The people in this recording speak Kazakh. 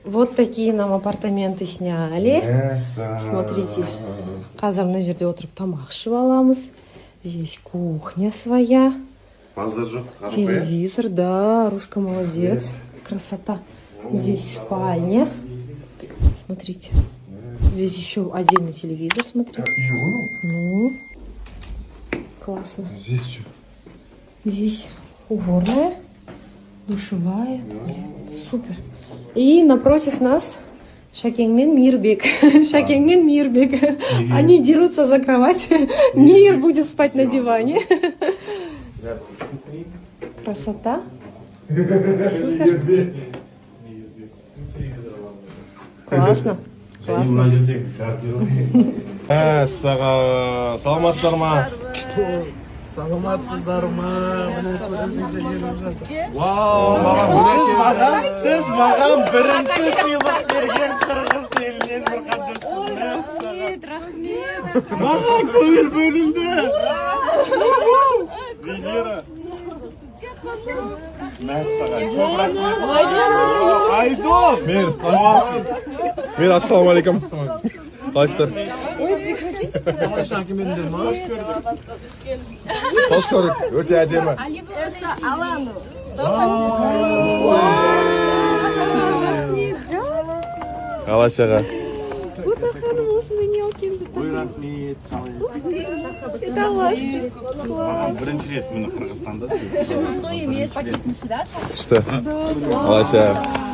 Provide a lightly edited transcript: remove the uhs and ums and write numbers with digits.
Вот такие нам апартаменты сняли. Смотрите, қазір мына жерде отырып тамақ ішіп аламыз. Здесь кухня своя. Телевизор, да, Рушка молодец. Красота. Здесь спальня. Смотрите. Здесь еще отдельный телевизор, смотри. Ну, классно. Здесь что? Здесь уборная, душевая, туалет. Супер. И напротив нас Шакеңмен Мирбек. Шакеңмен Мирбек. Они дерутся за кровать. Мир будет спать на диване. Красота. Супер. Классно. Классно. Саламатсыздар ма? Саламатсыздар ма? Сіз маған бірінші сыйлық берген қырғыз елінен бір қадірсіз. Рахмет. Маған көңіл бөлінді. Венера. Айдон. Мир, ассалаумалейкум. Қалайсыздар? Қош көрдік. Өте әдемі. Қалайсыз аға? Ханым осындай не алып келді. Ой, рахмет. Это алашты. Бірінші рет мені Қырғызстанда Пустой емес, пакетный сюда. Күшті. Қалайсыз аға?